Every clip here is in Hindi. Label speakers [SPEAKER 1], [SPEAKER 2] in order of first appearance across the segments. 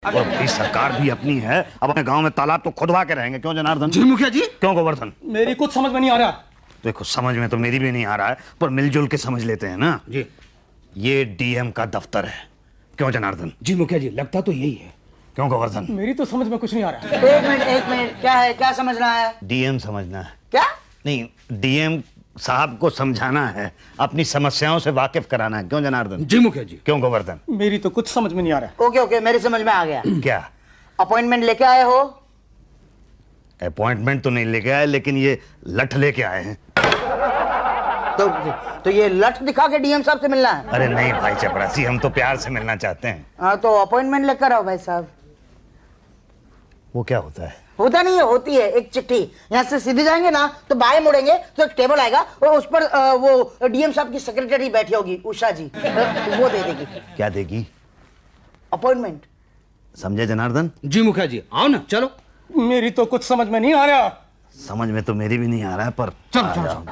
[SPEAKER 1] और भाई सरकार भी अपनी है, अब अपने गांव में तालाब तो खुदवा के रहेंगे। क्यों जनार्दन?
[SPEAKER 2] जी मुखिया जी।
[SPEAKER 1] क्यों गोवर्धन?
[SPEAKER 2] मेरी कुछ समझ में नहीं आ रहा।
[SPEAKER 1] देखो समझ में तो मेरी भी नहीं आ रहा है, पर मिलजुल के समझ लेते हैं ना
[SPEAKER 2] जी।
[SPEAKER 1] ये डीएम का दफ्तर है। क्यों जनार्दन?
[SPEAKER 2] जी मुखिया जी, लगता तो यही है।
[SPEAKER 1] क्यों गोवर्धन?
[SPEAKER 2] मेरी तो समझ में कुछ नहीं आ रहा।
[SPEAKER 3] एक मिनट, क्या है, क्या समझना है?
[SPEAKER 1] डीएम समझना है।
[SPEAKER 3] क्या?
[SPEAKER 1] नहीं, डीएम साहब को समझाना है, अपनी समस्याओं से वाकिफ कराना है। क्यों जनार्दन?
[SPEAKER 2] जी मुखिया जी।
[SPEAKER 1] क्यों गोवर्धन?
[SPEAKER 2] मेरी तो कुछ समझ में नहीं आ रहा।
[SPEAKER 3] ओके ओके, मेरी समझ में आ गया।
[SPEAKER 1] क्या
[SPEAKER 3] अपॉइंटमेंट लेके आए हो?
[SPEAKER 1] अपॉइंटमेंट तो नहीं लेके आए, लेकिन ये लठ लेके आए हैं।
[SPEAKER 3] तो ये लठ दिखा के डीएम साहब से मिलना है?
[SPEAKER 1] अरे नहीं भाई चपरासी, हम तो प्यार से मिलना चाहते हैं।
[SPEAKER 3] हाँ तो अपॉइंटमेंट लेकर आओ भाई साहब।
[SPEAKER 1] वो क्या होता है?
[SPEAKER 3] होता नहीं है, होती है एक चिट्ठी। यहाँ से सीधे जाएंगे ना तो बाएं मुड़ेंगे तो एक टेबल आएगा और उस पर वो डीएम साहब की सेक्रेटरी बैठी होगी, उषा जी, वो दे देगी।
[SPEAKER 1] क्या देगी?
[SPEAKER 3] अपॉइंटमेंट।
[SPEAKER 1] समझे जनार्दन?
[SPEAKER 2] जी मुखिया जी, आओ ना चलो। मेरी तो कुछ समझ में नहीं आ रहा।
[SPEAKER 1] समझ में तो मेरी भी नहीं आ रहा है, पर
[SPEAKER 2] चलो।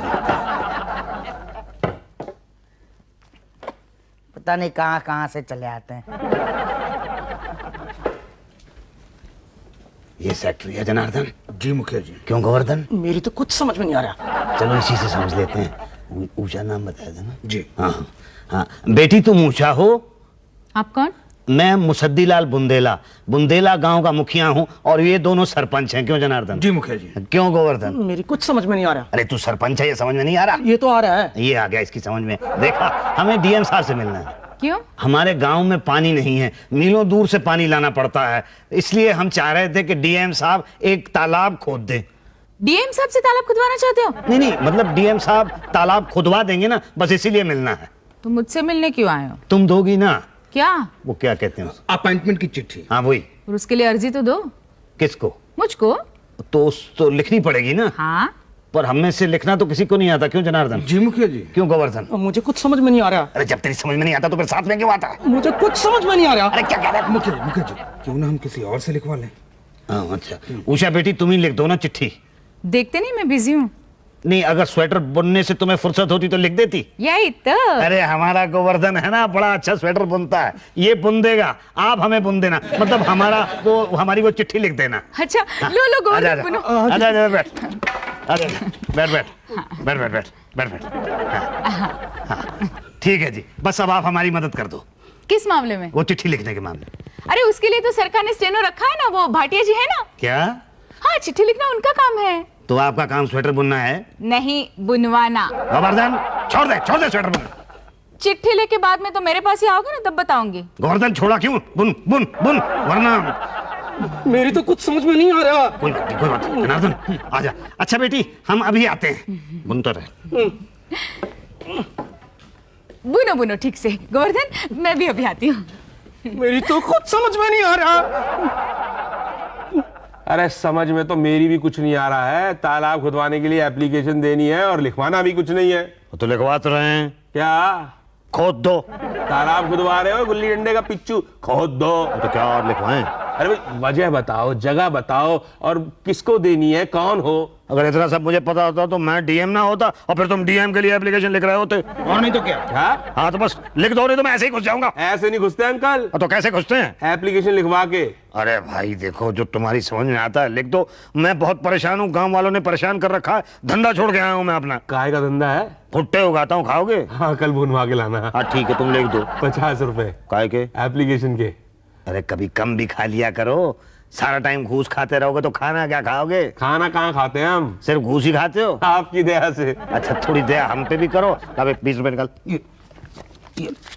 [SPEAKER 3] पता नहीं कहाँ कहाँ से चले आते हैं।
[SPEAKER 1] ये सेक्रेटरी है जनार्दन।
[SPEAKER 2] जी मुखिया जी।
[SPEAKER 1] क्यों गोवर्धन?
[SPEAKER 2] मेरी तो कुछ समझ में नहीं आ रहा।
[SPEAKER 1] चलो इसी से समझ लेते हैं। ऊषा नाम बताया था ना?
[SPEAKER 2] जी।
[SPEAKER 1] हाँ हाँ, बेटी तुम ऊषा हो?
[SPEAKER 4] आप कौन?
[SPEAKER 1] मैं मुसद्दीलाल बुंदेला, बुंदेला गांव का मुखिया हूँ, और ये दोनों सरपंच हैं। क्यों जनार्दन?
[SPEAKER 2] जी मुखिया जी।
[SPEAKER 1] क्यों गोवर्धन?
[SPEAKER 2] मेरी कुछ समझ में नहीं आ रहा।
[SPEAKER 1] अरे तू सरपंच है, ये समझ में नहीं आ रहा?
[SPEAKER 2] ये तो आ रहा है।
[SPEAKER 1] ये आ गया इसकी समझ में। देखा, हमें डीएम साहब से मिलना है।
[SPEAKER 4] क्यों?
[SPEAKER 1] हमारे गांव में पानी नहीं है, मीलों दूर से पानी लाना पड़ता है, इसलिए हम चाह रहे थे कि डीएम साहब एक तालाब खोद दें।
[SPEAKER 4] डीएम साहब से तालाब खुदवाना चाहते हो?
[SPEAKER 1] नहीं नहीं, मतलब डीएम साहब तालाब खुदवा देंगे ना, बस इसीलिए मिलना है।
[SPEAKER 4] तो मुझसे मिलने क्यों आए हो?
[SPEAKER 1] तुम दोगी ना?
[SPEAKER 4] क्या?
[SPEAKER 1] वो क्या कहते हैं?
[SPEAKER 2] अपॉइंटमेंट की चिट्ठी।
[SPEAKER 1] हाँ वही।
[SPEAKER 4] और उसके लिए अर्जी तो दो।
[SPEAKER 1] किसको?
[SPEAKER 4] मुझको।
[SPEAKER 1] तो लिखनी पड़ेगी ना।
[SPEAKER 4] हाँ।
[SPEAKER 1] पर हमें से लिखना तो किसी को नहीं आता। क्यों जनार्दन?
[SPEAKER 2] जी मुखिया जी।
[SPEAKER 1] क्यों गोवर्धन?
[SPEAKER 2] मुझे कुछ समझ में नहीं आ रहा।
[SPEAKER 1] अरे जब तेरी समझ में नहीं आता तो फिर साथ में क्यों आता?
[SPEAKER 2] मुझे कुछ समझ में नहीं आ रहा।
[SPEAKER 1] अरे क्या कह रहा है?
[SPEAKER 2] मुखिया जी, क्यों ना हम किसी और से लिखवा लें?
[SPEAKER 1] हाँ अच्छा, उषा बेटी तुम ही लिख दो ना चिट्ठी।
[SPEAKER 4] देखते नहीं मैं बिजी हूँ।
[SPEAKER 1] नहीं, अगर स्वेटर बुनने से तुम्हें फुर्सत होती तो लिख देती।
[SPEAKER 4] यही तो।
[SPEAKER 1] अरे हमारा गोवर्धन है ना, बड़ा अच्छा स्वेटर बुनता है, ये बुन देगा, आप हमें बुन देना, मतलब हमारी वो चिट्ठी लिख देना।
[SPEAKER 4] अच्छा लो लो गोवर्धन बुनो।
[SPEAKER 1] आजा बैठ, अरे बैठ बैठ बैठ बैठ बैठ बैठ बैठ। हाँ, ठीक है जी, बस अब आप हमारी मदद कर दो।
[SPEAKER 4] किस मामले में?
[SPEAKER 1] वो चिट्ठी लिखने के मामले।
[SPEAKER 4] अरे उसके लिए तो सरकार ने स्टेनो रखा है ना, वो भाटिया जी है ना।
[SPEAKER 1] क्या?
[SPEAKER 4] हाँ, चिट्ठी लिखना उनका काम है।
[SPEAKER 1] तो आपका काम स्वेटर बुनना है?
[SPEAKER 4] नहीं, बुनवाना।
[SPEAKER 1] गोवर्धन छोड़ दे स्वेटर बुनना।
[SPEAKER 4] चिट्ठी लेके बाद में तो मेरे पास ही आओगे ना, तब बताऊंगी।
[SPEAKER 1] गोवर्धन छोड़ा क्यों? बुन बुन बुन, वरना।
[SPEAKER 2] मेरी तो कुछ समझ में नहीं आ रहा।
[SPEAKER 1] कोई बात नहीं जनार्दन, आजा। अच्छा बेटी, हम अभी आते हैं, बुनता रहे।
[SPEAKER 4] बुनो बुनो ठीक से। गोवर्धन मैं भी अभी आती हूँ।
[SPEAKER 2] मेरी तो कुछ समझ में नहीं आ रहा।
[SPEAKER 5] अरे समझ में तो मेरी भी कुछ नहीं आ रहा है। तालाब खुदवाने के लिए एप्लीकेशन देनी है और लिखवाना भी कुछ नहीं है।
[SPEAKER 1] तो लिखवा तो रहे हैं।
[SPEAKER 5] क्या?
[SPEAKER 1] खोद दो।
[SPEAKER 5] तालाब खुदवा रहे हो गुल्ली डंडे का पिच्चू? खोद दो।
[SPEAKER 1] तो क्या और लिखवाएं?
[SPEAKER 5] अरे भाई वजह बताओ, जगह बताओ, और किसको देनी है, कौन हो।
[SPEAKER 1] अगर इतना सब मुझे पता होता तो मैं डीएम ना होता, और फिर तुम डीएम के लिए एप्लीकेशन लिख रहे होते।
[SPEAKER 2] और नहीं तो क्या?
[SPEAKER 5] क्या?
[SPEAKER 1] हाँ तो बस लिख दो, नहीं तो मैं ऐसे ही घुस जाऊंगा।
[SPEAKER 5] ऐसे नहीं घुसते अंकल।
[SPEAKER 1] तो कैसे घुसते हैं?
[SPEAKER 5] एप्लीकेशन लिखवा के।
[SPEAKER 1] अरे भाई देखो, जो तुम्हारी समझ में आता है लिख दो। मैं बहुत परेशान हूँ, गांव वालों ने परेशान कर रखा है, धंधा छोड़ के आया हूँ मैं अपना।
[SPEAKER 5] काय का धंधा है?
[SPEAKER 1] भुट्टे उगाता हूँ, खाओगे?
[SPEAKER 5] हाँ कल बुनवा के लाना।
[SPEAKER 1] हाँ ठीक है, तुम लिख दो।
[SPEAKER 5] 50 रुपए।
[SPEAKER 1] काय के?
[SPEAKER 5] एप्लीकेशन के।
[SPEAKER 1] अरे कभी कम भी खा लिया करो, सारा टाइम घूस खाते रहोगे तो खाना क्या खाओगे?
[SPEAKER 5] खाना कहाँ खाते हैं हम,
[SPEAKER 1] सिर्फ घूस ही खाते हो।
[SPEAKER 5] आपकी दया से।
[SPEAKER 1] अच्छा थोड़ी दया हम पे भी करो। 20 रुपए निकाल,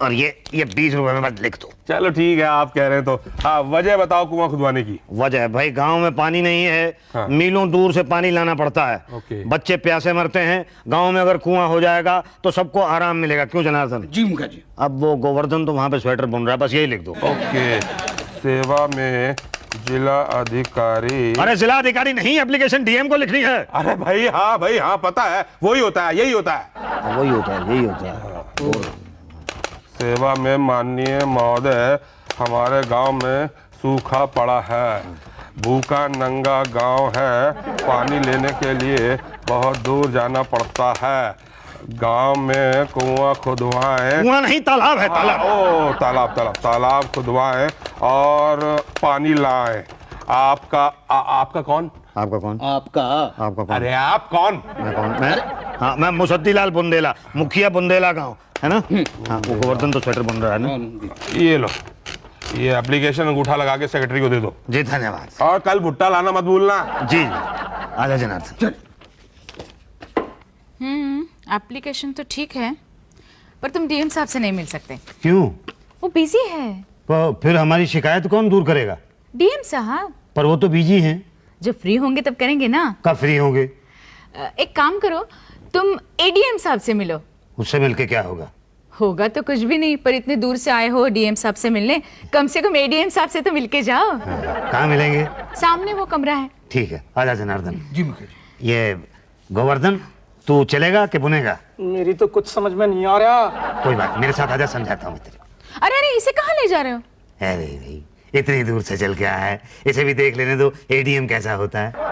[SPEAKER 1] और ये 20 रुपए में बस लिख दो।
[SPEAKER 5] चलो ठीक है, आप कह रहे हैं तो। हाँ वजह बताओ कुआं खुदवाने की।
[SPEAKER 1] वजह भाई, गांव में पानी नहीं है।
[SPEAKER 5] हाँ।
[SPEAKER 1] मीलों दूर से पानी लाना पड़ता है।
[SPEAKER 5] ओके।
[SPEAKER 1] बच्चे प्यासे मरते हैं। गांव में अगर कुआं हो जाएगा तो सबको आराम मिलेगा। क्यों जनार्दन?
[SPEAKER 2] जी मुखिया जी।
[SPEAKER 1] अब वो गोवर्धन तो वहां पे स्वेटर बुन रहा है, बस यही लिख दो।
[SPEAKER 5] ओके। सेवा में जिला अधिकारी।
[SPEAKER 1] अरे जिला अधिकारी नहीं, एप्लीकेशन डीएम को लिखनी है।
[SPEAKER 5] अरे भाई हाँ पता है, वही होता है, यही होता है।
[SPEAKER 1] वही होता है, यही होता है।
[SPEAKER 5] सेवा में माननीय महोदय, हमारे गांव में सूखा पड़ा है, भूखा नंगा गांव है, पानी लेने के लिए बहुत दूर जाना पड़ता है। गांव में कुआं खुदवाएं।
[SPEAKER 1] कुआं नहीं, तालाब है, तालाब।
[SPEAKER 5] ओ तालाब तालाब तालाब खुदवाएं और पानी लाएं। आपका कौन?
[SPEAKER 1] आपका कौन?
[SPEAKER 2] आपका
[SPEAKER 1] आपका कौन?
[SPEAKER 5] अरे आप कौन?
[SPEAKER 1] मैं कौन? मैं मुसद्दीलाल बुंदेला, मुखिया बुंदेला गांव है ना। हाँ, वो गोवर्धन तो स्वेटर बुन रहा है ना।
[SPEAKER 5] ये लो, ये एप्लीकेशन अंगूठा लगा के सेक्रेटरी को दे दो।
[SPEAKER 1] जी धन्यवाद।
[SPEAKER 5] और कल भुट्टा लाना मत भूलना।
[SPEAKER 1] जी आजा जनार्दन।
[SPEAKER 4] एप्लीकेशन तो ठीक है, पर तुम डीएम साहब से नहीं मिल सकते।
[SPEAKER 1] क्यों?
[SPEAKER 4] वो बिजी है।
[SPEAKER 1] तो फिर हमारी शिकायत कौन दूर करेगा?
[SPEAKER 4] डीएम साहब।
[SPEAKER 1] पर वो तो बिजी हैं।
[SPEAKER 4] जब फ्री होंगे तब करेंगे ना।
[SPEAKER 1] कब फ्री होंगे?
[SPEAKER 4] एक काम करो, तुम एडीएम साहब से मिलो।
[SPEAKER 1] उससे मिलके क्या होगा?
[SPEAKER 4] होगा तो कुछ भी नहीं, पर इतने दूर से आए हो डीएम साहब से मिलने, कम से कम एडीएम साहब से तो मिलके जाओ।
[SPEAKER 1] कहाँ मिलेंगे?
[SPEAKER 4] सामने वो कमरा है।
[SPEAKER 1] ठीक है, आजा जनार्दन।
[SPEAKER 2] जी मुखिया जी।
[SPEAKER 1] ये गोवर्धन, तू चलेगा कि बुनेगा?
[SPEAKER 2] मेरी तो कुछ समझ में नहीं आ रहा।
[SPEAKER 1] कोई बात, मेरे साथ आजा, समझाता हूँ मैं तेरे को।
[SPEAKER 4] अरे अरे, इसे कहाँ ले जा रहे हो?
[SPEAKER 1] अरे नहीं, इतनी दूर से चल के आया है, इसे भी देख लेने दो एडीएम कैसा होता है।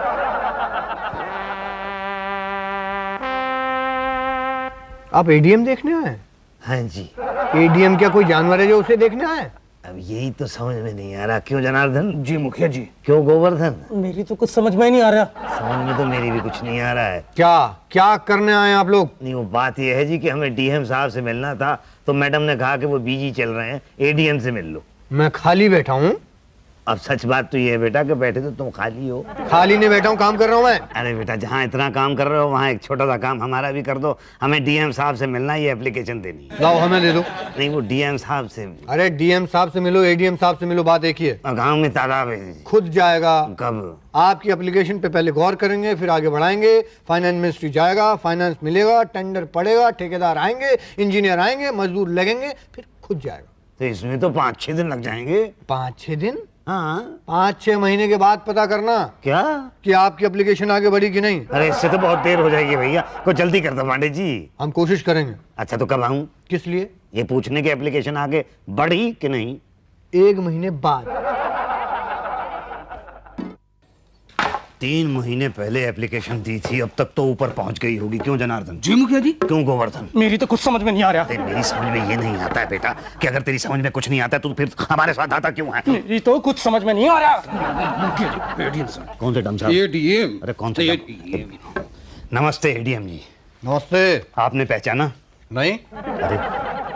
[SPEAKER 6] आप एडीएम देखने आए?
[SPEAKER 1] हाँ जी।
[SPEAKER 6] एडीएम क्या कोई जानवर है जो उसे देखने आए?
[SPEAKER 1] अब यही तो समझ में नहीं आ रहा। क्यों जनार्दन?
[SPEAKER 2] जी मुखिया जी।
[SPEAKER 1] क्यों गोवर्धन?
[SPEAKER 2] मेरी तो कुछ समझ में नहीं आ रहा।
[SPEAKER 1] समझ में तो मेरी भी कुछ नहीं आ रहा है।
[SPEAKER 6] क्या क्या करने आए आप लोग?
[SPEAKER 1] नहीं, वो बात ये है जी कि हमें डीएम साहब से मिलना था, तो मैडम ने कहा कि वो बिजी चल रहे हैं, एडीएम से मिल लो।
[SPEAKER 6] मैं खाली बैठा हूँ।
[SPEAKER 1] अब सच बात तो ये है बेटा कि बैठे तो तुम खाली हो।
[SPEAKER 6] खाली नहीं बैठा हूँ, काम कर रहा हूँ मैं।
[SPEAKER 1] अरे बेटा, जहाँ इतना काम कर रहे हो वहाँ एक छोटा सा काम हमारा भी कर दो। हमें डीएम साहब से मिलना, ये एप्लीकेशन देनी है।
[SPEAKER 6] लाओ हमें दे दो।
[SPEAKER 1] नहीं, वो डीएम साहब से।
[SPEAKER 6] अरे डीएम साहब से मिलो, एडीएम साहब से मिलो, बात एक ही है।
[SPEAKER 1] गाँव में तालाब है।
[SPEAKER 6] खुद जाएगा।
[SPEAKER 1] कब?
[SPEAKER 6] आपकी एप्लीकेशन पे पहले गौर करेंगे, फिर आगे बढ़ाएंगे। फाइनेंस मिनिस्ट्री जाएगा, फाइनेंस मिलेगा, टेंडर पड़ेगा, ठेकेदार आएंगे, इंजीनियर आएंगे, मजदूर लगेंगे, फिर खुद जाएगा।
[SPEAKER 1] तो इसमें तो 5-6 दिन लग जाएंगे।
[SPEAKER 6] 5-6 दिन?
[SPEAKER 1] हाँ।
[SPEAKER 6] 5-6 महीने के बाद पता करना
[SPEAKER 1] क्या
[SPEAKER 6] कि आपकी एप्लीकेशन आगे बढ़ी कि नहीं।
[SPEAKER 1] अरे इससे तो बहुत देर हो जाएगी भैया, कुछ जल्दी कर दो पांडे जी।
[SPEAKER 6] हम कोशिश करेंगे।
[SPEAKER 1] अच्छा, तो कब आऊं?
[SPEAKER 6] किस लिए?
[SPEAKER 1] ये पूछने की एप्लीकेशन आगे बढ़ी कि नहीं।
[SPEAKER 6] 1 महीने बाद।
[SPEAKER 1] 3 महीने पहले एप्लीकेशन दी थी, अब तक तो ऊपर पहुंच गई होगी। क्यों जनार्दन?
[SPEAKER 2] जी मुखिया जी।
[SPEAKER 1] क्यों गोवर्धन?
[SPEAKER 2] मेरी तो कुछ समझ में नहीं आ रहा।
[SPEAKER 1] अरे मेरी समझ में ये नहीं आता है बेटा कि अगर तेरी समझ में कुछ नहीं आता है तो फिर हमारे साथ आता क्यों है?
[SPEAKER 2] मेरी तो कुछ समझ में नहीं आ रहा। मुखिया जी, एडीएम साहब।
[SPEAKER 1] कौन से डम साहब?
[SPEAKER 2] ये डीएम।
[SPEAKER 1] अरे कौन से डम? नमस्ते एडीएम जी।
[SPEAKER 6] नमस्ते।
[SPEAKER 1] आपने पहचाना?
[SPEAKER 6] नहीं।
[SPEAKER 1] अरे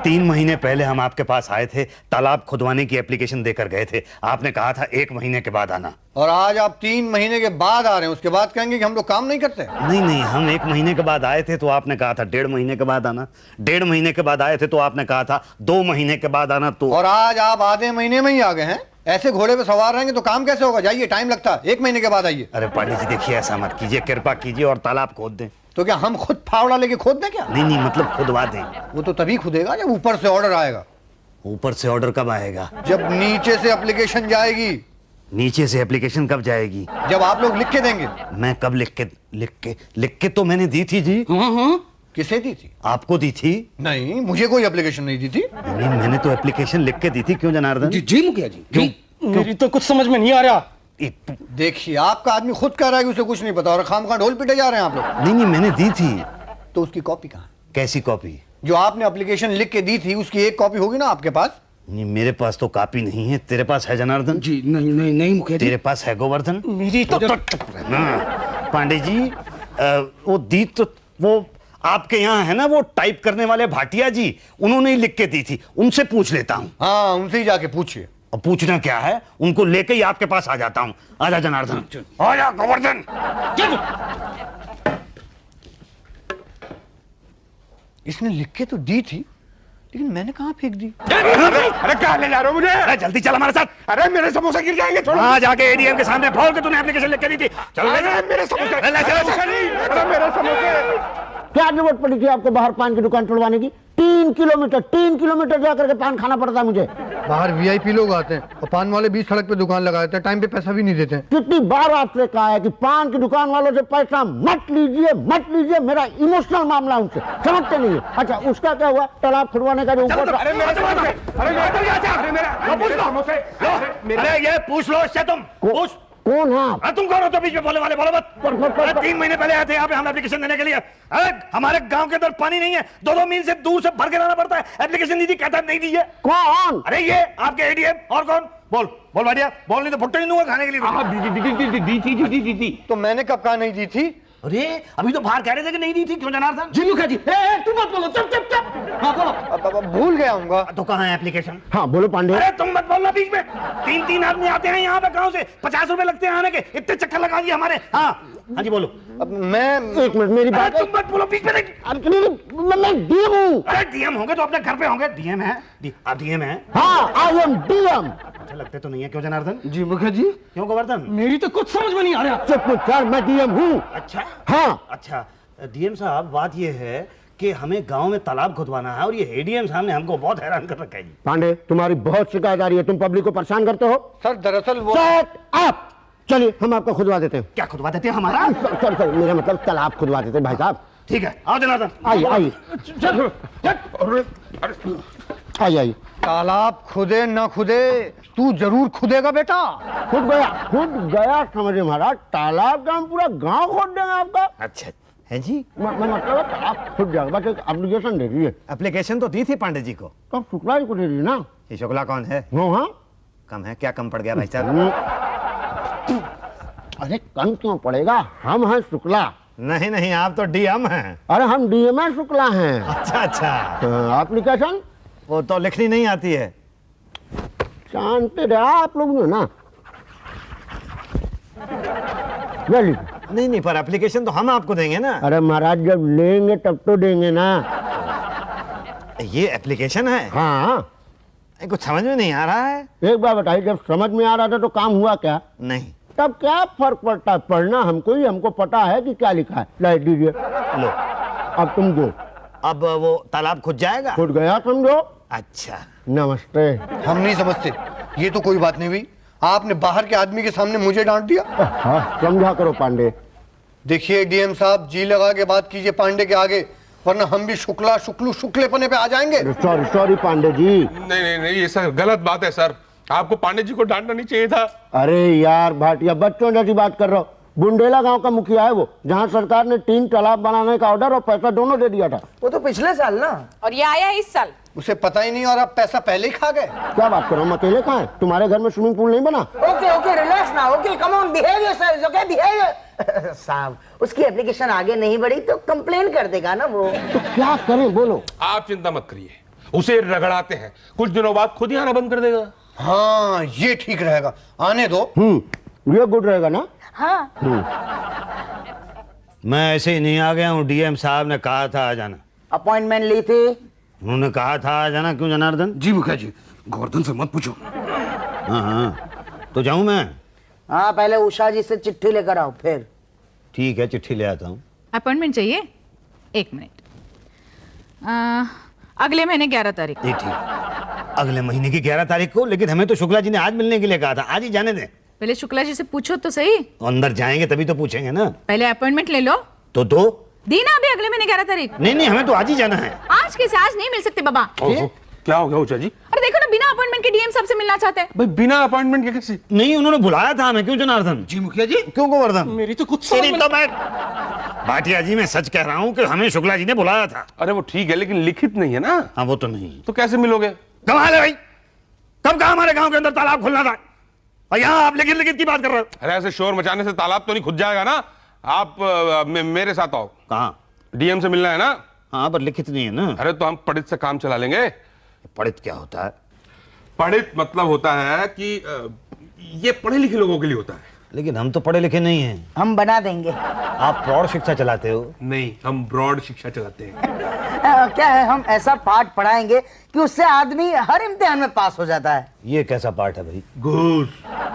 [SPEAKER 1] 3 महीने पहले हम आपके पास आए थे, तालाब खुदवाने की एप्लीकेशन देकर गए थे। आपने कहा था 1 महीने के बाद आना,
[SPEAKER 6] और आज आप 3 महीने के बाद आ रहे हैं, उसके बाद कहेंगे कि हम लोग काम नहीं करते।
[SPEAKER 1] नहीं नहीं, हम 1 महीने के बाद आए थे तो आपने कहा था 1.5 महीने के बाद आना। 1.5 महीने के बाद आए थे तो आपने कहा था 2 महीने के बाद आना। तो
[SPEAKER 6] और आज आप आधे महीने में ही आ गए हैं। ऐसे घोड़े पे सवार रहेंगे तो काम कैसे होगा? जाइए, टाइम लगता है। 1 महीने के बाद आइए।
[SPEAKER 1] अरे पांडे जी देखिए, ऐसा मत कीजिए, कृपा कीजिए और तालाब खोद दें।
[SPEAKER 6] तो क्या हम खुद फावड़ा लेके खोद दें क्या?
[SPEAKER 1] नहीं नहीं, मतलब खुदवा दें।
[SPEAKER 6] वो तो तभी खुदेगा जब ऊपर से ऑर्डर आएगा।
[SPEAKER 1] ऊपर से ऑर्डर कब आएगा?
[SPEAKER 6] जब नीचे से एप्लीकेशन जाएगी।
[SPEAKER 1] नीचे से एप्लीकेशन कब जाएगी?
[SPEAKER 6] जब आप लोग लिख के देंगे।
[SPEAKER 1] मैं कब लिख के तो मैंने दी थी जी।
[SPEAKER 2] हाँ।
[SPEAKER 6] किसे दी थी?
[SPEAKER 1] आपको दी थी?
[SPEAKER 6] नहीं, मुझे कोई एप्लीकेशन नहीं दी थी।
[SPEAKER 1] नहीं, मैंने तो एप्लीकेशन लिख के दी थी। क्यों जनार्दन?
[SPEAKER 2] जी मुखिया जी।
[SPEAKER 1] क्यों?
[SPEAKER 2] मेरी तो कुछ समझ में नहीं आ रहा।
[SPEAKER 6] देखिए, आपका आदमी खुद कह रहा है कि उसे कुछ नहीं पता और खामखा ढोल पीटे जा रहे हैं आप लोग।
[SPEAKER 1] नहीं नहीं, मैंने दी थी।
[SPEAKER 6] तो उसकी कॉपी कहाँ है?
[SPEAKER 1] कैसी कॉपी?
[SPEAKER 6] जो आपने एप्लीकेशन लिख के दी थी उसकी एक कॉपी होगी ना आपके पास?
[SPEAKER 1] नहीं, मेरे पास तो कॉपी नहीं है। तेरे पास है जनार्दन?
[SPEAKER 2] जी नहीं मुखिया जी।
[SPEAKER 1] तेरे पास है गोवर्धन?
[SPEAKER 2] मेरी तो
[SPEAKER 1] पांडे जी, वो दी तो वो आपके यहाँ है ना, वो टाइप करने वाले भाटिया जी, उन्होंने ही लिख के दी थी। उनसे पूछ लेता हूँ।
[SPEAKER 6] हाँ, उनसे ही जाके पूछिए।
[SPEAKER 1] और पूछना क्या है, उनको लेके ही आपके पास आ जाता हूँ। आजा जनार्दन, आजा गोवर्धन।
[SPEAKER 6] इसने लिख के तो दी थी, लेकिन मैंने कहाँ फेंक दी?
[SPEAKER 5] अरे कहाँ ले जा रहे हो मुझे?
[SPEAKER 1] अरे जल्दी चल हमारे साथ।
[SPEAKER 5] अरे मेरे समोसे गिर जाएंगे। छोड़ो।
[SPEAKER 1] वहां जाके एडीएम के सामने बोल के तूने एप्लीकेशन लिख के दी थी। चल
[SPEAKER 5] अरे मेरे समोसे।
[SPEAKER 1] अरे
[SPEAKER 5] मेरे समोसे।
[SPEAKER 3] क्या जरूरत पड़ी थी आपको बाहर पान की दुकान तोड़वाने की? 3 किलोमीटर जाकर के पान खाना पड़ता है मुझे।
[SPEAKER 6] बाहर वीआईपी लोग आते हैं और पान वाले 20 सड़क पे दुकान लगा देते हैं, टाइम पे पैसा भी नहीं देते हैं।
[SPEAKER 3] कितनी बार आपसे कहा है कि पान की दुकान वालों से पैसा मत लीजिए। मेरा इमोशनल मामला उनसे, समझते नहीं है। अच्छा, उसका क्या हुआ? तालाब खुदवाने का जो ऊपर।
[SPEAKER 5] अरे मेरे समोसे। अरे ये पूछ लो इससे तुम।
[SPEAKER 7] कौन है आप?
[SPEAKER 1] तुम कौन हो तो बीच में बोले वाले, बोलो मत। अरे 3 महीने पहले आए थे यहाँ पे हम एप्लीकेशन देने के लिए। अरे हमारे गांव के अंदर पानी नहीं है, 2-2 मील से दूर से भर के लाना पड़ता है। एप्लीकेशन दी थी, कहता नहीं दी है।
[SPEAKER 7] कौन?
[SPEAKER 1] अरे ये आपके एडीएम। और कौन? बोल बोल भाटिया, बोल, नहीं तो भुट्टे नहीं दूंगा खाने के लिए।
[SPEAKER 5] दी
[SPEAKER 6] तो मैंने कब कहा नहीं दी थी?
[SPEAKER 1] अरे अभी तो बाहर कह रहे थे कि नहीं दी थी, क्यों जनार्दन?
[SPEAKER 2] जी मुखिया जी, तुम मत बोलो, चुप चुप चुप। हाँ बोलो।
[SPEAKER 6] अब भूल गया हूँ।
[SPEAKER 1] तो कहाँ है एप्लीकेशन?
[SPEAKER 7] हाँ बोलो पांडे।
[SPEAKER 1] अरे तुम मत बोलना बीच में। 3-3 आदमी आते हैं यहाँ पे गांव से, 50 रुपए लगते हैं आने के, इतने चक्कर लगा दिए हमारे। हाँ हाँ जी बोलो।
[SPEAKER 6] अब मैं
[SPEAKER 7] एक मिनट मेरी बात।
[SPEAKER 1] तुम मत बोलो बीच में।
[SPEAKER 7] मैं डीएम हूँ।
[SPEAKER 1] अरे डीएम होंगे तो अपने घर पे होंगे। डीएम है? आप डीएम है?
[SPEAKER 7] हाँ आई एम डीएम।
[SPEAKER 1] अच्छा लगते तो नहीं है, क्यों जनार्दन?
[SPEAKER 2] जी मुखिया जी,
[SPEAKER 1] क्यों गोवर्धन?
[SPEAKER 2] मेरी तो कुछ समझ में नहीं आ रहा।
[SPEAKER 7] चुप यार, मैं डीएम हूँ।
[SPEAKER 1] अच्छा
[SPEAKER 7] हाँ
[SPEAKER 1] अच्छा डीएम साहब, बात ये है कि हमें गांव में तालाब खुदवाना है और ये एडीएम साहब ने हमको बहुत हैरान कर रखा है जी।
[SPEAKER 7] पांडे तुम्हारी बहुत शिकायत आ रही है, तुम पब्लिक को परेशान करते हो।
[SPEAKER 6] सर दरअसल वो
[SPEAKER 7] शट अप। चलिए हम आपको खुदवा देते हैं।
[SPEAKER 1] क्या खुदवा देते हैं हमारा?
[SPEAKER 7] सर मेरा मतलब तालाब खुदवा देते हैं भाई साहब।
[SPEAKER 1] ठीक है, आओ जनार्दन।
[SPEAKER 7] आइए आइए आइए।
[SPEAKER 6] तालाब खुदे न खुदे, तू जरूर खुदेगा बेटा।
[SPEAKER 7] खुद गया समझे महाराज। तालाब का हम पूरा गांव खोद देंगे आपका।
[SPEAKER 1] अच्छा है जी।
[SPEAKER 7] मतलब तालाब खुद जाएगा। बस एक एप्लीकेशन दे दीजिए।
[SPEAKER 1] एप्लीकेशन तो दी थी पांडे जी को।
[SPEAKER 7] कब शुक्ला जी को दे दी ना।
[SPEAKER 1] ये शुक्ला कौन है?
[SPEAKER 7] हाँ
[SPEAKER 1] कम है क्या? कम पड़ गया भाई साहब?
[SPEAKER 7] अरे कम क्यों पड़ेगा, हम हैं शुक्ला।
[SPEAKER 1] नहीं नहीं, आप तो डीएम हैं।
[SPEAKER 7] अरे हम डीएम है, शुक्ला हैं।
[SPEAKER 1] अच्छा अच्छा,
[SPEAKER 7] एप्लीकेशन
[SPEAKER 1] वो तो लिखनी नहीं आती है।
[SPEAKER 7] जानते रहे आप लोग ना।
[SPEAKER 1] नहीं नहीं, पर एप्लीकेशन तो हम आपको देंगे ना।
[SPEAKER 7] अरे महाराज जब लेंगे तब तो देंगे ना।
[SPEAKER 1] ये एप्लीकेशन है?
[SPEAKER 7] हाँ
[SPEAKER 1] कुछ समझ में नहीं आ रहा है।
[SPEAKER 7] एक बार बताइए, जब समझ में आ रहा था तो काम हुआ क्या?
[SPEAKER 1] नहीं।
[SPEAKER 7] तब क्या फर्क पड़ता है? पढ़ना हमको ही, हमको पता है कि क्या लिखा है। लाइट दीजिए।
[SPEAKER 1] लो
[SPEAKER 7] अब तुम दो।
[SPEAKER 1] अब वो तालाब खुद जाएगा?
[SPEAKER 7] खुद गया समझो।
[SPEAKER 1] अच्छा
[SPEAKER 7] नमस्ते।
[SPEAKER 6] हम नहीं समझते, ये तो कोई बात नहीं हुई। आपने बाहर के आदमी के सामने मुझे डांट दिया।
[SPEAKER 7] हाँ समझा करो पांडे।
[SPEAKER 6] देखिए डीएम साहब, जी लगा के बात कीजिए पांडे के आगे, वरना हम भी शुक्ला शुक्लेपने पे आ जाएंगे।
[SPEAKER 7] सॉरी पांडे जी।
[SPEAKER 5] नहीं ये सर गलत बात है सर, आपको पांडे जी को डांटना नहीं चाहिए था।
[SPEAKER 7] अरे यार भाटिया, बच्चों जैसी बात कर रहा हो। बुंडेला गांव का मुखिया है वो, जहां सरकार ने 3 तालाब बनाने का ऑर्डर और पैसा दोनों दे दिया था।
[SPEAKER 3] वो तो पिछले साल ना।
[SPEAKER 4] और ये आया इस साल।
[SPEAKER 6] उसे पता ही नहीं और आप पैसा पहले ही खा गए।
[SPEAKER 7] क्या बात करो, हम अकेले खाएं? तुम्हारे घर में स्विमिंग पूल नहीं बना?
[SPEAKER 3] ओके रिलैक्स ना। Okay come on, behaviour sir, okay behaviour. साहब उसकी एप्लीकेशन आगे नहीं बढ़ी तो कंप्लेन कर देगा ना वो।
[SPEAKER 7] तो क्या करें बोलो?
[SPEAKER 5] आप चिंता मत करिए, उसे रगड़ाते हैं, कुछ दिनों बाद खुद ही आना बंद कर देगा।
[SPEAKER 6] हाँ ये ठीक रहेगा, आने दो।
[SPEAKER 7] ये गुड रहेगा ना।
[SPEAKER 4] हाँ
[SPEAKER 1] मैं ऐसे ही नहीं आ गया हूँ, डीएम साहब ने कहा था आ जाना।
[SPEAKER 3] अपॉइंटमेंट ली थी?
[SPEAKER 1] उन्होंने कहा था आ जाना। क्यों जनार्दन?
[SPEAKER 2] जी मुखिया जी, गोवर्धन से मत पूछो।
[SPEAKER 1] हाँ तो जाऊं मैं?
[SPEAKER 3] हाँ पहले उषा जी से चिट्ठी लेकर आओ फिर।
[SPEAKER 1] ठीक है, चिट्ठी ले आता हूँ।
[SPEAKER 4] अपॉइंटमेंट चाहिए? 1 मिनट। अगले महीने 11 तारीख।
[SPEAKER 1] ये ठीक, अगले महीने की 11 तारीख को। लेकिन हमें तो शुक्ला जी ने आज मिलने के लिए कहा था, आज ही जाने दें।
[SPEAKER 4] पहले शुक्ला जी से पूछो तो सही।
[SPEAKER 1] अंदर जाएंगे तभी तो पूछेंगे ना।
[SPEAKER 4] पहले अपॉइंटमेंट ले लो।
[SPEAKER 1] तो दो
[SPEAKER 4] दीना अभी अगले महीने 11 तारीख।
[SPEAKER 1] नहीं हमें तो आज ही जाना है।
[SPEAKER 4] आज कैसे? आज नहीं मिल सकते बाबा।
[SPEAKER 5] क्या हो गया ऊषा जी?
[SPEAKER 4] अरे देखो ना, बिना अपॉइंटमेंट के डीएम साहब से मिलना चाहते हैं।
[SPEAKER 5] भाई बिना अपॉइंटमेंट के कैसे?
[SPEAKER 1] नहीं, उन्होंने बुलाया था हमें। क्यों जनार्दन?
[SPEAKER 2] जी मुखिया जी,
[SPEAKER 1] क्यों गोवर्धन?
[SPEAKER 2] मेरी तो कुछ समझ
[SPEAKER 1] तेरी
[SPEAKER 2] में
[SPEAKER 1] तो मैं भाटिया जी, मैं सच कह रहा हूँ कि हमें शुक्ला जी ने बुलाया था।
[SPEAKER 5] अरे वो ठीक है, लेकिन लिखित नहीं है ना।
[SPEAKER 1] हाँ वो तो नहीं।
[SPEAKER 5] तो कैसे मिलोगे?
[SPEAKER 1] कमाल है भाई, कब कहा हमारे गांव के अंदर तालाब खुलना था और यहाँ आप लिखित की बात कर रहे हो।
[SPEAKER 5] अरे ऐसे शोर मचाने से तालाब तो नहीं खुद जाएगा ना। आप मेरे साथ आओ।
[SPEAKER 1] कहाँ?
[SPEAKER 5] डीएम से मिलना है ना।
[SPEAKER 1] हाँ पर लिखित नहीं है ना।
[SPEAKER 5] अरे तो हम पढ़ित से काम चला लेंगे।
[SPEAKER 1] पढ़ित क्या होता है?
[SPEAKER 5] पढ़ित मतलब होता है कि ये पढ़े लिखे लोगों के लिए होता है।
[SPEAKER 1] लेकिन हम तो पढ़े लिखे नहीं हैं।
[SPEAKER 3] हम बना देंगे।
[SPEAKER 1] आप प्रौढ़ शिक्षा चलाते हो?
[SPEAKER 5] नहीं, हम ब्रॉड शिक्षा चलाते हैं।
[SPEAKER 3] क्या है, हम ऐसा पाठ पढ़ाएंगे कि उससे आदमी हर इम्तिहान में पास हो जाता है।
[SPEAKER 1] ये कैसा पाठ है भाई?
[SPEAKER 5] घूस।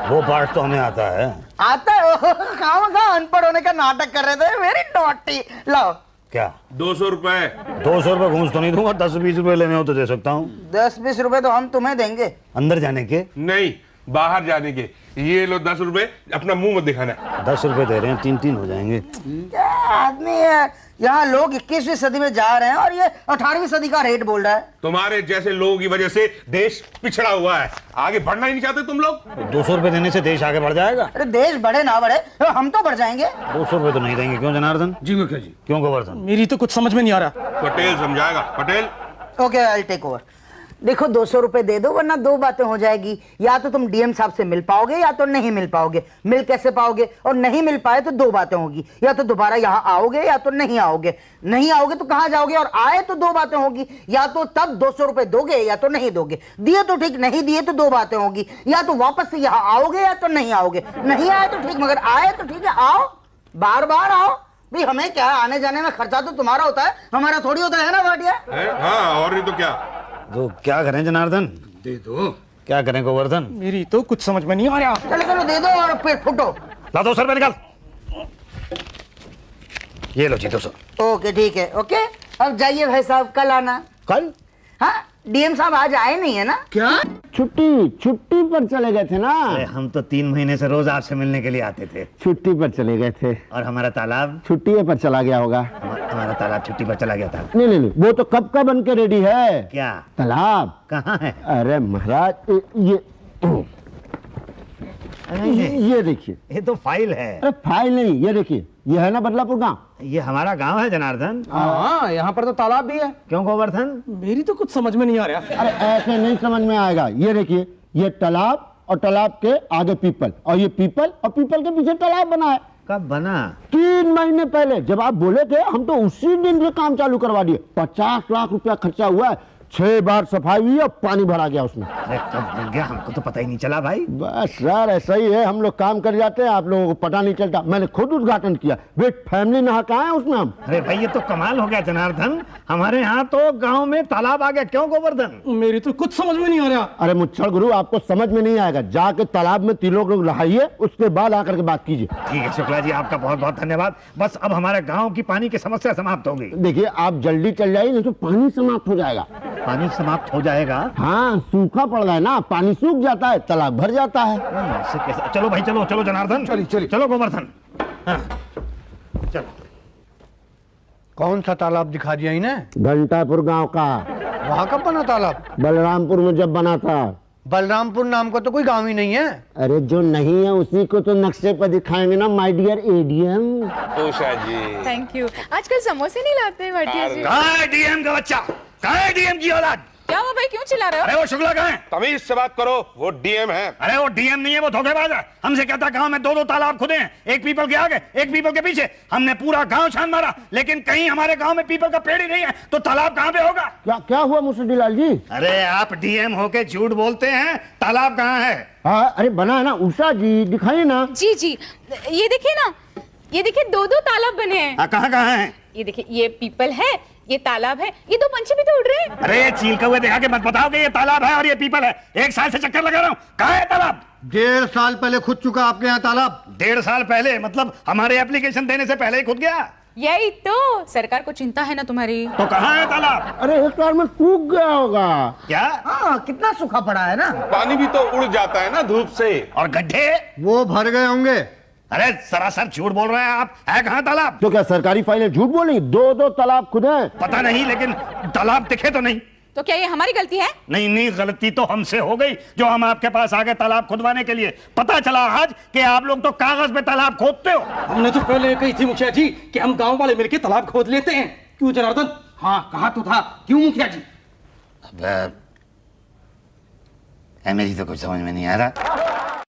[SPEAKER 1] वो पाठ तो हमें आता है।
[SPEAKER 3] आता है? खामखा अनपढ़ होने का नाटक कर रहे थे। Very naughty. लाओ।
[SPEAKER 1] क्या?
[SPEAKER 5] 200 रुपए।
[SPEAKER 1] 200 रुपए घूस तो नहीं दूंगा, 10-20 रुपए लेने हो तो दे सकता हूँ।
[SPEAKER 3] 10-20 रुपए तो हम तुम्हें देंगे।
[SPEAKER 1] अंदर जाने के?
[SPEAKER 5] नहीं, बाहर जाने के। ये लो 10 रुपए, अपना मुंह मत दिखाना।
[SPEAKER 1] 10 रुपए दे रहे हैं, 3-3 हो जाएंगे।
[SPEAKER 3] क्या आदमी है, यहाँ लोग 21वीं सदी में जा रहे हैं और ये 18वीं सदी का रेट बोल रहा है।
[SPEAKER 5] तुम्हारे जैसे लोगों की वजह से देश पिछड़ा हुआ है, आगे बढ़ना ही नहीं चाहते तुम लोग।
[SPEAKER 1] 200 रुपए देने से देश आगे बढ़ जाएगा?
[SPEAKER 3] अरे देश बढ़े ना बढ़े, हम तो बढ़ जाएंगे।
[SPEAKER 1] 200 रुपए तो नहीं देंगे, क्यों जनार्दन?
[SPEAKER 2] जी मुखिया जी,
[SPEAKER 1] क्यों गोवर्धन?
[SPEAKER 2] मेरी तो कुछ समझ में नहीं आ रहा।
[SPEAKER 5] पटेल समझाएगा, Patel.
[SPEAKER 3] Okay, I take over. देखो 200 रुपए दे दो, वरना दो बातें हो जाएगी। या तो तुम डीएम साहब से मिल पाओगे या तो नहीं मिल पाओगे। मिल कैसे पाओगे? और नहीं मिल पाए तो दो बातें होगी, या तो दोबारा यहाँ आओगे या तो नहीं आओगे। नहीं आओगे तो कहाँ जाओगे, और आए तो दो बातें होगी, या तो तब 200 रुपए दोगे या तो नहीं दोगे। दिए तो ठीक, नहीं दिए तो दो बातें होगी, या तो वापस से यहाँ आओगे या तो नहीं आओगे। नहीं आए तो ठीक, मगर आए तो ठीक है, आओ, बार बार आओ। भाई हमें क्या, आने जाने में खर्चा तो तुम्हारा होता है, हमारा थोड़ी होता है ना भाटिया।
[SPEAKER 5] हाँ, और नहीं तो क्या।
[SPEAKER 1] तो क्या करें जनार्दन?
[SPEAKER 2] दे दो।
[SPEAKER 1] क्या करें गोवर्धन?
[SPEAKER 2] मेरी तो कुछ समझ में नहीं आ रहा।
[SPEAKER 3] चलो चलो दे दो और फिर फुटो।
[SPEAKER 1] ला 200 रुपए निकाल। ये लो जी 200।
[SPEAKER 3] ओके ठीक है, ओके। अब जाइए भाई साहब, कल आना।
[SPEAKER 7] कल?
[SPEAKER 3] हाँ, डीएम साहब आज आए नहीं है ना?
[SPEAKER 2] क्या?
[SPEAKER 7] छुट्टी पर चले गए थे ना।
[SPEAKER 1] अरे हम तो 3 महीने से रोज आपसे मिलने के लिए आते थे।
[SPEAKER 7] छुट्टी पर चले गए थे।
[SPEAKER 1] और हमारा तालाब?
[SPEAKER 7] छुट्टी पर चला गया होगा।
[SPEAKER 1] हमारा तालाब छुट्टी पर चला गया था।
[SPEAKER 7] नहीं, वो तो कब का बन के रेडी है।
[SPEAKER 1] क्या?
[SPEAKER 7] तालाब
[SPEAKER 1] कहाँ है?
[SPEAKER 7] अरे महाराज, ये देखिए।
[SPEAKER 1] ये तो फाइल है।
[SPEAKER 7] अरे फाइल नहीं, ये देखिए, ये है ना बदलापुर गांव।
[SPEAKER 1] ये हमारा गांव है जनार्दन।
[SPEAKER 2] हाँ, यहाँ पर तो तालाब भी है।
[SPEAKER 1] क्यों गोवर्धन?
[SPEAKER 2] मेरी तो कुछ समझ में नहीं आ रहा।
[SPEAKER 7] अरे ऐसे नहीं समझ में आएगा। ये देखिए, ये तालाब और तालाब के आगे पीपल, और ये पीपल और पीपल के पीछे तालाब बना है।
[SPEAKER 1] कब बना?
[SPEAKER 7] 3 महीने पहले जब आप बोले थे, हम तो उसी दिन से काम चालू करवा दिए। 50 लाख रुपया खर्चा हुआ है, 6 बार सफाई हुई और पानी भरा गया उसमें।
[SPEAKER 1] अरे कब बन गया, हमको तो पता ही नहीं चला भाई।
[SPEAKER 7] बस सर, ऐसा ही है, हम लोग काम कर जाते हैं, आप लोगों को पता नहीं चलता। मैंने खुद उद्घाटन किया, विद फैमिली नहा के आए उसमें हम।
[SPEAKER 1] अरे भाई ये तो कमाल हो गया जनार्दन, हमारे यहाँ तो गांव में तालाब आ गया। क्यों गोवर्धन?
[SPEAKER 2] मेरी तो कुछ समझ में नहीं आ रहा।
[SPEAKER 7] अरे मुच्छड़ गुरु, आपको समझ में नहीं आएगा, जाके तालाब में 3 लोग नहाइए, उसके बाद आकर के बात कीजिए।
[SPEAKER 1] ठीक है शुक्ला जी, आपका बहुत बहुत धन्यवाद। बस अब हमारे गांव की पानी की समस्या समाप्त हो गई।
[SPEAKER 7] देखिए, आप जल्दी चल जाइए, नहीं तो पानी समाप्त हो जाएगा।
[SPEAKER 1] पानी समाप्त हो जाएगा?
[SPEAKER 7] हाँ, सूखा पड़ रहा है ना, पानी सूख जाता है, तालाब भर जाता है।
[SPEAKER 1] ऐसे कैसे? चलो भाई, चलो चलो जनार्दन,
[SPEAKER 2] चलिए।
[SPEAKER 1] चलो गोवर्धन। हाँ, चलो।
[SPEAKER 6] कौन सा तालाब दिखा दिया इन्हें?
[SPEAKER 7] घंटापुर गांव का।
[SPEAKER 6] वहाँ कब बना तालाब?
[SPEAKER 7] बलरामपुर में जब बना था।
[SPEAKER 6] बलरामपुर नाम का तो कोई गांव ही नहीं है।
[SPEAKER 7] अरे जो नहीं है उसी को तो नक्शे पर दिखाएंगे ना, my dear ADM.
[SPEAKER 5] Usha ji,
[SPEAKER 4] thank you. आजकल समोसे नहीं लाते भाटिया जी।
[SPEAKER 1] कहाँ है डीएम का बच्चा? कहाँ है डीएम की औलाद?
[SPEAKER 4] क्या हुआ भाई, क्यों चिल्ला रहे हो?
[SPEAKER 1] अरे वो शुक्ला कहाँ है?
[SPEAKER 5] तमीज से बात करो, वो डीएम है।
[SPEAKER 1] अरे वो डीएम नहीं है, वो धोखेबाज है। हमसे कहता गांव में 2-2 तालाब खुदे हैं, एक पीपल के आगे एक पीपल के पीछे। हमने पूरा गांव छान मारा, लेकिन कहीं हमारे गांव में पीपल का पेड़ ही नहीं है, तो तालाब कहाँ पे होगा?
[SPEAKER 7] क्या हुआ मुसद्दी लाल जी?
[SPEAKER 1] अरे आप डीएम होके झूठ बोलते हैं, तालाब कहाँ है?
[SPEAKER 7] हाँ, अरे बना है ना, उषा जी दिखाइए ना।
[SPEAKER 4] जी जी, ये देखिए ना, ये देखिए 2-2 तालाब बने हैं।
[SPEAKER 1] कहाँ कहाँ है?
[SPEAKER 4] ये देखिए, ये पीपल है, ये तालाब है, ये 2 पंछी भी तो उड़ रहे हैं।
[SPEAKER 1] अरे चील कौवे दिखा के मत बताओ कि ये तालाब है और ये पीपल है। 1 साल से चक्कर लगा रहा हूँ, कहाँ है तालाब?
[SPEAKER 6] 1.5 साल पहले खुद चुका आपके यहाँ तालाब।
[SPEAKER 1] 1.5 साल पहले? मतलब हमारे एप्लीकेशन देने से पहले ही खुद गया।
[SPEAKER 4] यही तो, सरकार को चिंता है ना तुम्हारी।
[SPEAKER 1] तो कहाँ है तालाब?
[SPEAKER 7] अरे 1 साल में सूख गया होगा।
[SPEAKER 1] क्या?
[SPEAKER 3] हाँ, कितना सूखा पड़ा है ना।
[SPEAKER 5] पानी भी तो उड़ जाता है ना धूप से।
[SPEAKER 1] और गड्ढे?
[SPEAKER 6] वो भर गए होंगे।
[SPEAKER 1] अरे सरासर झूठ बोल रहे हैं आप। है कहाँ तालाब?
[SPEAKER 7] तो क्या सरकारी फाइलें झूठ बोली? 2-2 तालाब खुद हैं।
[SPEAKER 1] पता नहीं, लेकिन तालाब दिखे तो नहीं।
[SPEAKER 4] तो क्या ये हमारी गलती है?
[SPEAKER 1] नहीं नहीं, गलती तो हमसे हो गई जो हम आपके पास आ गए तालाब खुदवाने के लिए। पता चला आज कि आप लोग तो कागज पे तालाब खोदते हो।
[SPEAKER 2] हमने तो पहले कही थी मुखिया जी कि हम गांव वाले मिलके तालाब खोद लेते हैं। क्यों जनार्दन? हाँ, कहा तो था। क्यों मुखिया जी?
[SPEAKER 1] अब मेरी तो कुछ समझ में नहीं आ रहा।